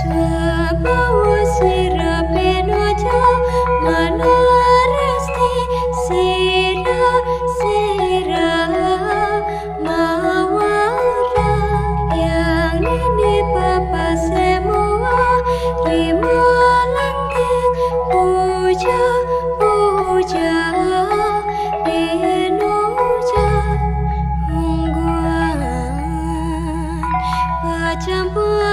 Swabawa sira penojo manaresti sira sira mawara yang ini papa semua rima langit puja puja denuja ungguan pacampuran